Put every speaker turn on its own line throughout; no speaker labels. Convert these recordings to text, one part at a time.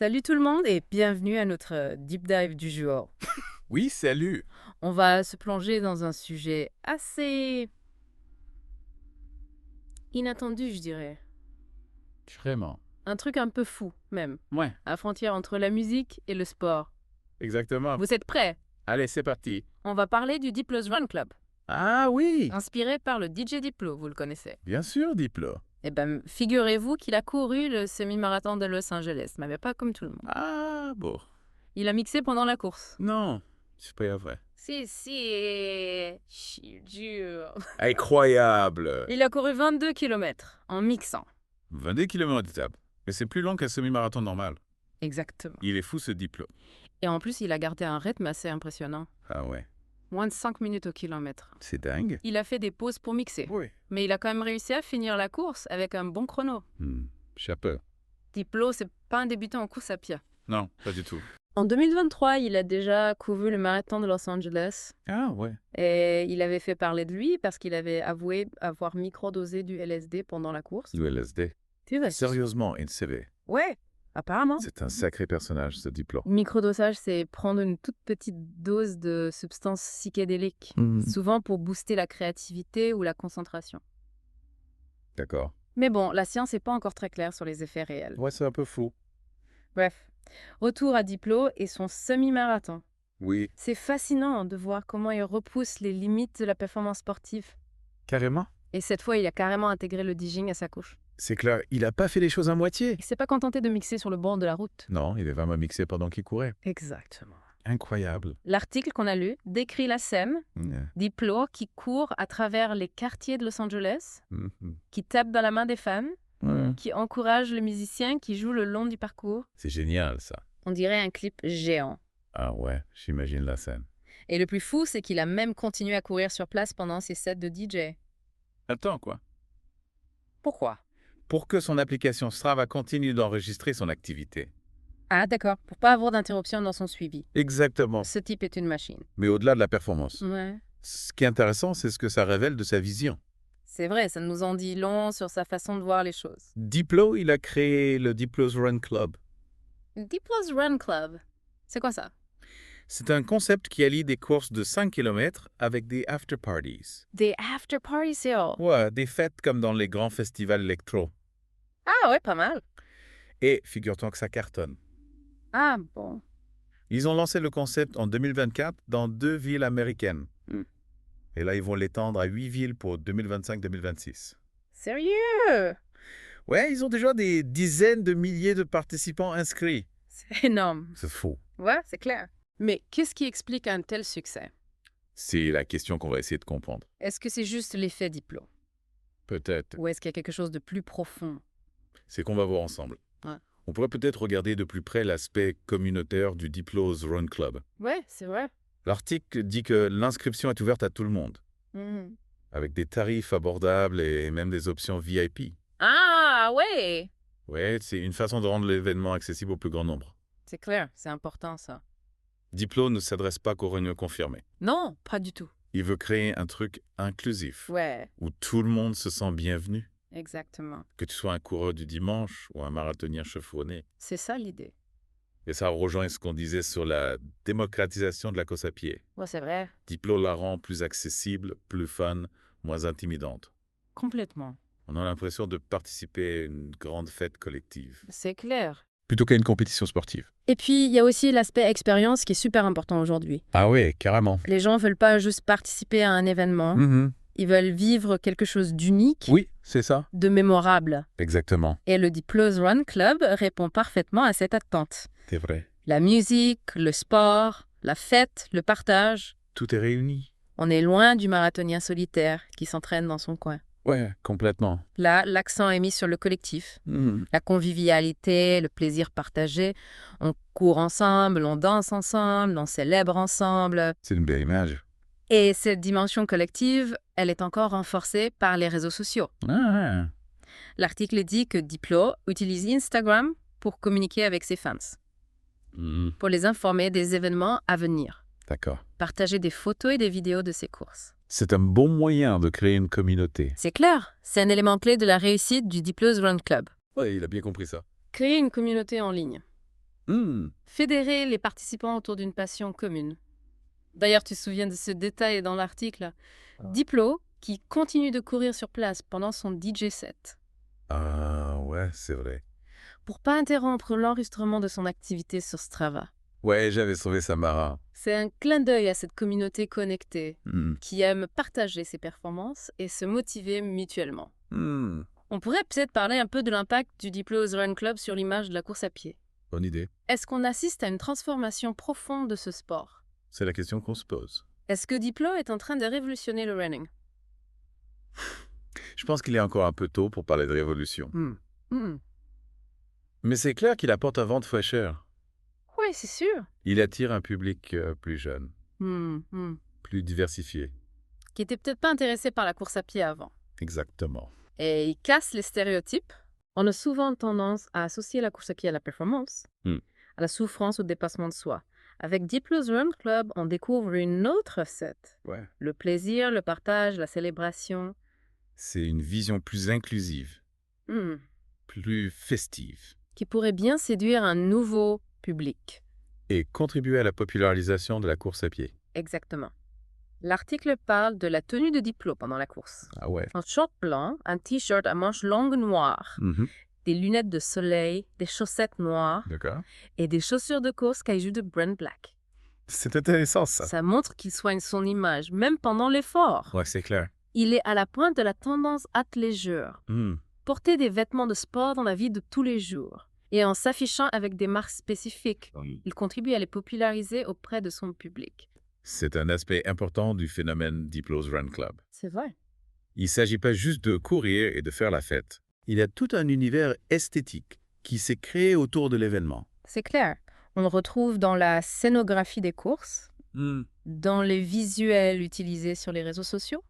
Salut tout le monde et bienvenue à notre deep dive du jour.
Oui, salut.
On va se plonger dans un sujet assez inattendu, je dirais.
Vraiment.
Un truc un peu fou, même,
Ouais,
à la frontière entre la musique et le sport.
exactement.
Vous êtes prêts?
Allez, c'est parti.
On va parler du Diplo's Run Club,
Ah oui,
inspiré par le DJ Diplo, vous le connaissez.
bien sûr, Diplo.
Eh bien, figurez-vous qu'il a couru le semi-marathon de Los Angeles, mais pas comme tout le monde.
Ah bon.
Il a mixé pendant la course.
Non, c'est pas vrai.
Si, je suis dur.
Incroyable.
Il a couru 22 km en mixant.
22 km d'étape. Mais c'est plus long qu'un semi-marathon normal.
Exactement.
Il est fou ce Diplo.
Et en plus, il a gardé un rythme assez impressionnant.
Ah ouais,
Moins de 5 minutes au kilomètre.
c'est dingue.
Il a fait des pauses pour mixer.
Oui.
Mais il a quand même réussi à finir la course avec un bon chrono.
Chapeau.
Diplo, c'est pas un débutant en course à pied.
Non, pas du tout.
En 2023, il a déjà couru le marathon de Los Angeles.
Ah ouais.
Et il avait fait parler de lui parce qu'il avait avoué avoir microdosé du LSD pendant la course.
Du LSD.
Tu vois.
Sérieusement, une CV.
Ouais, apparemment.
C'est un sacré personnage, ce Diplo.
Microdosage, c'est prendre une toute petite dose de substance psychédélique, souvent pour booster la créativité ou la concentration.
D'accord.
Mais bon, la science n'est pas encore très claire sur les effets réels.
Ouais, c'est un peu fou.
Bref, retour à Diplo et son semi-marathon.
Oui.
C'est fascinant de voir comment il repousse les limites de la performance sportive.
Carrément.
Et cette fois, il a carrément intégré le DJing à sa couche.
C'est clair, il a pas fait les choses à moitié.
Il s'est pas contenté de mixer sur le bord de la route.
Non, il est vraiment mixé pendant qu'il courait.
Exactement.
Incroyable.
L'article qu'on a lu décrit la scène. Diplo qui court à travers les quartiers de Los Angeles, qui tape dans la main des fans, qui encourage les musiciens qui jouent le long du parcours.
C'est génial, ça.
On dirait un clip géant.
Ah ouais, j'imagine la scène.
Et le plus fou, c'est qu'il a même continué à courir sur place pendant ses sets de DJ.
Attends, quoi.
Pourquoi?
Pour que son application Strava continue d'enregistrer son activité.
Ah d'accord, pour pas avoir d'interruption dans son suivi.
Exactement.
Ce type est une machine.
Mais au-delà de la performance.
Ouais.
Ce qui est intéressant, c'est ce que ça révèle de sa vision.
C'est vrai, ça nous en dit long sur sa façon de voir les choses.
Diplo, il a créé le Diplo's Run Club.
Diplo's Run Club. C'est quoi ça?
C'est un concept qui allie des courses de 5 km avec des after-parties.
Des after-party sales.
Ouais, des fêtes comme dans les grands festivals électro.
Ah ouais, pas mal.
Et figure-toi que ça cartonne.
Ah bon.
Ils ont lancé le concept en 2024 dans 2 villes américaines. Et là, ils vont l'étendre à 8 villes pour 2025-2026.
Sérieux?
Ouais, ils ont déjà des dizaines de milliers de participants inscrits.
C'est énorme.
C'est faux.
Ouais, c'est clair. Mais qu'est-ce qui explique un tel succès?
C'est la question qu'on va essayer de comprendre.
Est-ce que c'est juste l'effet Diplo?
Peut-être.
Ou est-ce qu'il y a quelque chose de plus profond?
C'est qu'on va voir ensemble.
Ouais.
On pourrait peut-être regarder de plus près l'aspect communautaire du Diplo's Run Club.
Ouais, c'est vrai.
L'article dit que l'inscription est ouverte à tout le monde, avec des tarifs abordables et même des options VIP.
Ah ouais!
Ouais, c'est une façon de rendre l'événement accessible au plus grand nombre.
C'est clair, c'est important ça.
Diplo ne s'adresse pas qu'aux réunions confirmées.
Non, pas du tout.
Il veut créer un truc inclusif,
Ouais,
où tout le monde se sent bienvenu.
exactement.
Que tu sois un coureur du dimanche ou un marathonien chevronné.
C'est ça l'idée.
Et ça rejoint ce qu'on disait sur la démocratisation de la course à pied.
Ouais, c'est vrai.
Diplo la rend plus accessible, plus fun, moins intimidante.
Complètement.
On a l'impression de participer à une grande fête collective.
C'est clair.
Plutôt qu'à une compétition sportive.
Et puis, il y a aussi l'aspect expérience qui est super important aujourd'hui.
Ah ouais, carrément.
Les gens veulent pas juste participer à un événement. Ils veulent vivre quelque chose d'unique,
Oui, c'est ça.
de mémorable.
Exactement.
Et le Diplo's Run Club répond parfaitement à cette attente.
C'est vrai.
La musique, le sport, la fête, le partage.
Tout est réuni.
On est loin du marathonien solitaire qui s'entraîne dans son coin.
Ouais, complètement.
Là, l'accent est mis sur le collectif, la convivialité, le plaisir partagé. On court ensemble, on danse ensemble, on célèbre ensemble.
C'est une belle image.
Et cette dimension collective, elle est encore renforcée par les réseaux sociaux.
Ah,
L'article dit que Diplo utilise Instagram pour communiquer avec ses fans, pour les informer des événements à venir,
d'accord.
partager des photos et des vidéos de ses courses.
C'est un bon moyen de créer une communauté.
C'est clair, c'est un élément clé de la réussite du Diplo's Run Club.
Ouais, il a bien compris ça.
Créer une communauté en ligne. Fédérer les participants autour d'une passion commune. D'ailleurs, tu te souviens de ce détail dans l'article. Diplo, qui continue de courir sur place pendant son DJ set.
Ah ouais, c'est vrai.
Pour pas interrompre l'enregistrement de son activité sur Strava.
Ouais, j'avais trouvé ça marrant.
C'est un clin d'œil à cette communauté connectée qui aime partager ses performances et se motiver mutuellement. On pourrait peut-être parler un peu de l'impact du Diplo's Run Club sur l'image de la course à pied.
Bonne idée.
Est-ce qu'on assiste à une transformation profonde de ce sport?
C'est la question qu'on se pose.
Est-ce que Diplo est en train de révolutionner le running?
Je pense qu'il est encore un peu tôt pour parler de révolution. Mais c'est clair qu'il apporte un vent de fraîcheur.
Oui, c'est sûr.
Il attire un public plus jeune, plus diversifié.
Qui était peut-être pas intéressé par la course à pied avant.
Exactement.
Et il casse les stéréotypes. On a souvent tendance à associer la course à pied à la performance, à la souffrance ou au dépassement de soi. Avec Diplo's Run Club, on découvre une autre recette.
Ouais.
Le plaisir, le partage, la célébration.
C'est une vision plus inclusive, plus festive.
Qui pourrait bien séduire un nouveau public.
Et contribuer à la popularisation de la course à pied.
Exactement. L'article parle de la tenue de Diplo pendant la course.
Ah ouais.
Un short blanc, un t-shirt à manches longues noires, des lunettes de soleil, des chaussettes noires et des chaussures de course cailloux de Brand Black.
C'est intéressant ça.
Ça montre qu'il soigne son image, même pendant l'effort.
Ouais, c'est clair.
Il est à la pointe de la tendance athléisure. Porter des vêtements de sport dans la vie de tous les jours. Et en s'affichant avec des marques spécifiques, il contribue à les populariser auprès de son public.
C'est un aspect important du phénomène Diplo's Run Club.
C'est vrai.
Il ne s'agit pas juste de courir et de faire la fête. Il y a tout un univers esthétique qui s'est créé autour de l'événement.
C'est clair. On le retrouve dans la scénographie des courses, dans les visuels utilisés sur les réseaux sociaux,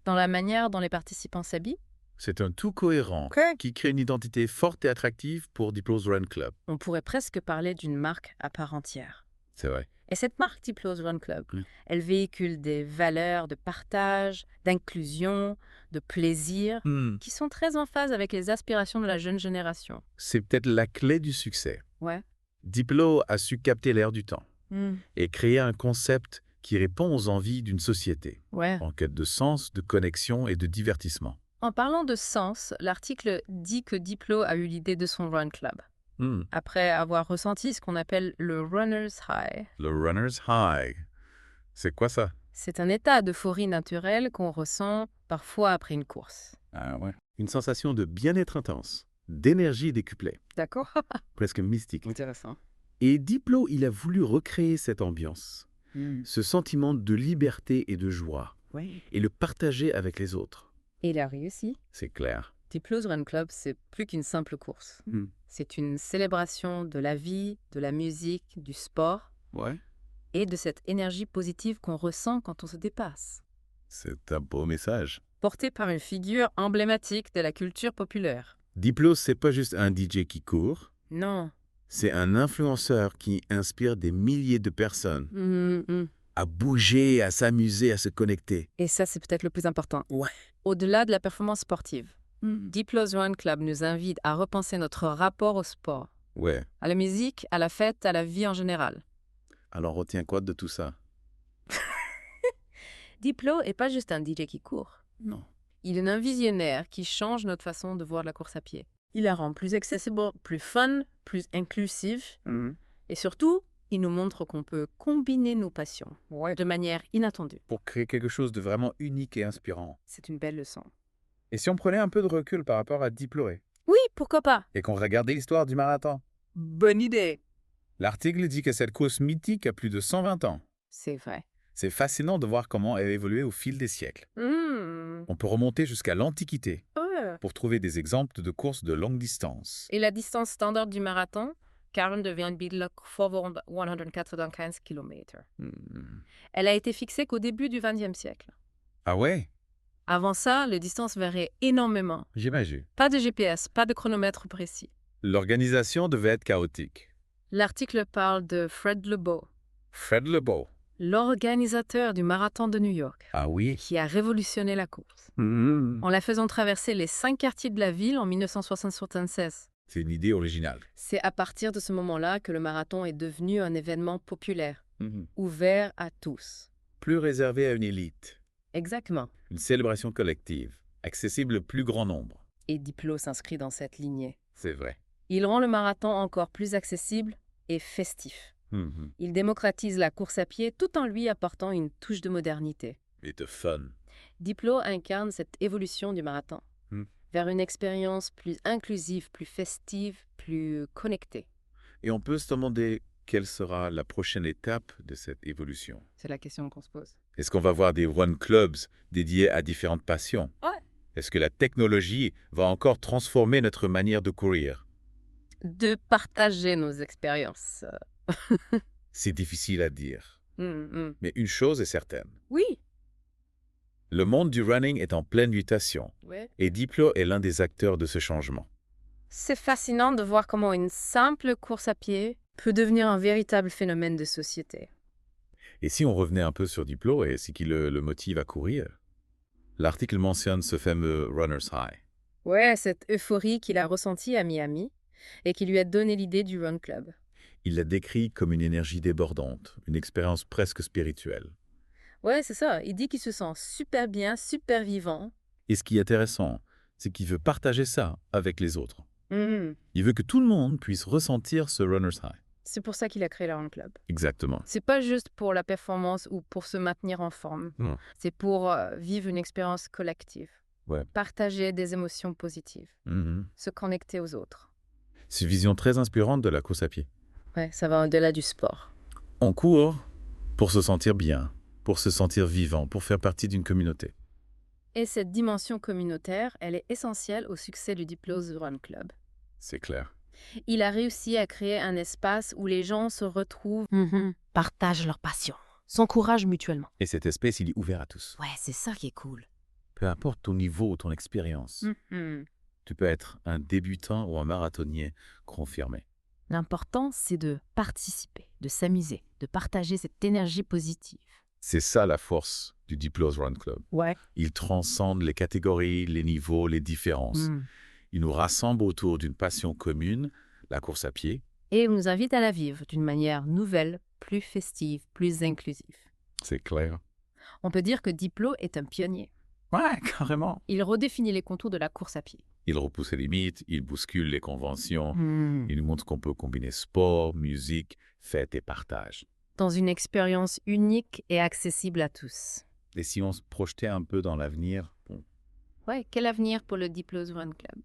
dans la manière dont les participants s'habillent.
C'est un tout cohérent qui crée une identité forte et attractive pour Diplo's Run Club.
On pourrait presque parler d'une marque à part entière.
C'est vrai.
Et cette marque Diplo's Run Club, elle véhicule des valeurs de partage, d'inclusion, de plaisir, qui sont très en phase avec les aspirations de la jeune génération.
C'est peut-être la clé du succès.
Ouais.
Diplo a su capter l'air du temps et créer un concept qui répond aux envies d'une société, en quête de sens, de connexion et de divertissement.
En parlant de sens, l'article dit que Diplo a eu l'idée de son Run Club. Après avoir ressenti ce qu'on appelle le runner's high.
Le runner's high. C'est quoi ça?
C'est un état d'euphorie naturelle qu'on ressent parfois après une course.
Ah ouais. Une sensation de bien-être intense, d'énergie décuplée.
D'accord.
Presque mystique.
Intéressant.
Et Diplo, il a voulu recréer cette ambiance, ce sentiment de liberté et de joie, et le partager avec les autres.
Et il a réussi.
C'est clair.
Diplo's Run Club, c'est plus qu'une simple course. C'est une célébration de la vie, de la musique, du sport. Et de cette énergie positive qu'on ressent quand on se dépasse.
C'est un beau message.
Porté par une figure emblématique de la culture populaire.
Diplo, c'est pas juste un DJ qui court.
Non.
C'est un influenceur qui inspire des milliers de personnes à bouger, à s'amuser, à se connecter.
Et ça, c'est peut-être le plus important. Au-delà de la performance sportive, Diplo's Run Club nous invite à repenser notre rapport au sport. À la musique, à la fête, à la vie en général.
Alors, on retient quoi de tout ça?
Diplo n'est pas juste un DJ qui court.
Non.
Il est un visionnaire qui change notre façon de voir la course à pied. Il la rend plus accessible, plus fun, plus inclusive. Et surtout, il nous montre qu'on peut combiner nos passions de manière inattendue.
Pour créer quelque chose de vraiment unique et inspirant.
C'est une belle leçon.
Et si on prenait un peu de recul par rapport à Diplo?
Oui, pourquoi pas?
Et qu'on regardait l'histoire du marathon?
Bonne idée.
L'article dit que cette course mythique a plus de 120 ans.
C'est vrai.
C'est fascinant de voir comment elle a évolué au fil des siècles. On peut remonter jusqu'à l'Antiquité pour trouver des exemples de courses de longue distance.
Et la distance standard du marathon, 42,195 km. Elle a été fixée qu'au début du XXe siècle.
Ah ouais?
Avant ça, les distances variaient énormément.
J'imagine.
Pas de GPS, pas de chronomètre précis.
L'organisation devait être chaotique.
L'article parle de Fred Lebow.
Fred Lebow.
L'organisateur du marathon de New York.
Ah oui?
Qui a révolutionné la course. En la faisant traverser les 5 quartiers de la ville en 1976.
C'est une idée originale.
C'est à partir de ce moment-là que le marathon est devenu un événement populaire, ouvert à tous.
Plus réservé à une élite.
Exactement.
Une célébration collective, accessible au plus grand nombre.
Et Diplo s'inscrit dans cette lignée.
C'est vrai.
Il rend le marathon encore plus accessible et festif. Il démocratise la course à pied tout en lui apportant une touche de modernité.
Et de fun.
Diplo incarne cette évolution du marathon vers une expérience plus inclusive, plus festive, plus connectée.
Et on peut se demander quelle sera la prochaine étape de cette évolution.
C'est la question qu'on se pose.
Est-ce qu'on va voir des run clubs dédiés à différentes passions?
Ouais.
Est-ce que la technologie va encore transformer notre manière de courir?
De partager nos expériences.
C'est difficile à dire. Mais une chose est certaine.
Oui.
Le monde du running est en pleine mutation.
Ouais.
Et Diplo est l'un des acteurs de ce changement.
C'est fascinant de voir comment une simple course à pied peut devenir un véritable phénomène de société.
Et si on revenait un peu sur Diplo et ce qui le motive à courir? L'article mentionne ce fameux Runner's High.
Ouais, cette euphorie qu'il a ressentie à Miami et qui lui a donné l'idée du Run Club.
Il l'a décrit comme une énergie débordante, une expérience presque spirituelle.
Ouais, c'est ça. Il dit qu'il se sent super bien, super vivant.
Et ce qui est intéressant, c'est qu'il veut partager ça avec les autres. Il veut que tout le monde puisse ressentir ce Runner's High.
C'est pour ça qu'il a créé le Run Club.
Exactement.
C'est pas juste pour la performance ou pour se maintenir en forme.
Non.
C'est pour vivre une expérience collective.
Ouais.
Partager des émotions positives. Se connecter aux autres.
C'est une vision très inspirante de la course à pied.
Ouais, ça va au-delà du sport.
On court pour se sentir bien, pour se sentir vivant, pour faire partie d'une communauté.
Et cette dimension communautaire, elle est essentielle au succès du Diplo's Run Club.
C'est clair.
Il a réussi à créer un espace où les gens se retrouvent, partagent leur passion, s'encouragent mutuellement.
Et cet espace, il est ouvert à tous.
Ouais, c'est ça qui est cool.
Peu importe ton niveau ou ton expérience, tu peux être un débutant ou un marathonnier confirmé.
L'important, c'est de participer, de s'amuser, de partager cette énergie positive.
C'est ça la force du Diplo's Run Club.
Ouais.
Il transcende les catégories, les niveaux, les différences. Il nous rassemble autour d'une passion commune, la course à pied.
Et il nous invite à la vivre d'une manière nouvelle, plus festive, plus inclusive.
C'est clair.
On peut dire que Diplo est un pionnier.
Ouais, carrément.
Il redéfinit les contours de la course à pied.
Il repousse les limites, il bouscule les conventions. Il nous montre qu'on peut combiner sport, musique, fête et partage.
Dans une expérience unique et accessible à tous.
Et si on se projetait un peu dans l'avenir,
Ouais, quel avenir pour le Diplo's Run Club?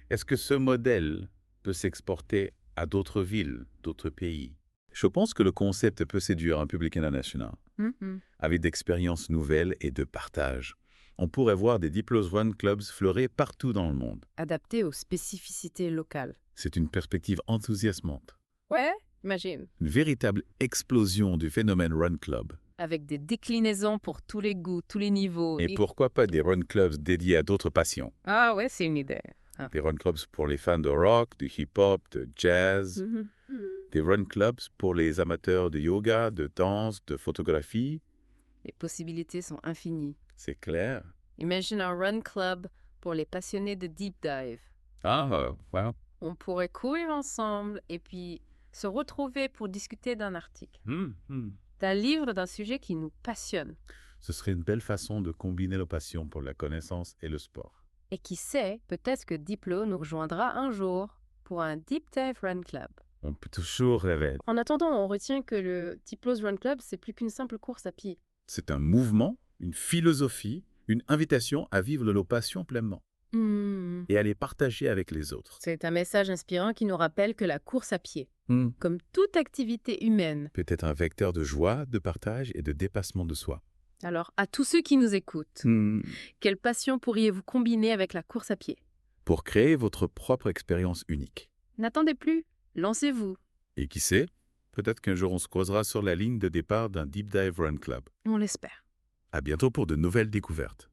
Est-ce que ce modèle peut s'exporter à d'autres villes, d'autres pays? Je pense que le concept peut séduire un public international, avec d'expériences nouvelles et de partage. On pourrait voir des Diplo's Run Clubs fleurir partout dans le monde.
Adaptés aux spécificités locales.
C'est une perspective enthousiasmante.
Ouais, imagine.
Une véritable explosion du phénomène Run Club.
Avec des déclinaisons pour tous les goûts, tous les niveaux.
Et pourquoi pas des Run Clubs dédiés à d'autres passions?
Ah ouais, c'est une idée.
Des Run Clubs pour les fans de rock, de hip-hop, de jazz. Des Run Clubs pour les amateurs de yoga, de danse, de photographie.
Les possibilités sont infinies.
C'est clair.
Imagine un Run Club pour les passionnés de deep dive.
Ah, wow.
On pourrait courir ensemble et puis se retrouver pour discuter d'un article. D'un livre, d'un sujet qui nous passionne.
Ce serait une belle façon de combiner nos passions pour la connaissance et le sport.
Et qui sait, peut-être que Diplo nous rejoindra un jour pour un Deep Dive Run Club.
On peut toujours rêver.
En attendant, on retient que le Diplo's Run Club, c'est plus qu'une simple course à pied.
C'est un mouvement, une philosophie, une invitation à vivre nos passions pleinement. Et à les partager avec les autres.
C'est un message inspirant qui nous rappelle que la course à pied, comme toute activité humaine,
peut être un vecteur de joie, de partage et de dépassement de soi.
Alors, à tous ceux qui nous écoutent, quelle passion pourriez-vous combiner avec la course à pied?
Pour créer votre propre expérience unique.
N'attendez plus, lancez-vous.
Et qui sait, peut-être qu'un jour on se croisera sur la ligne de départ d'un Deep Dive Run Club.
On l'espère.
À bientôt pour de nouvelles découvertes.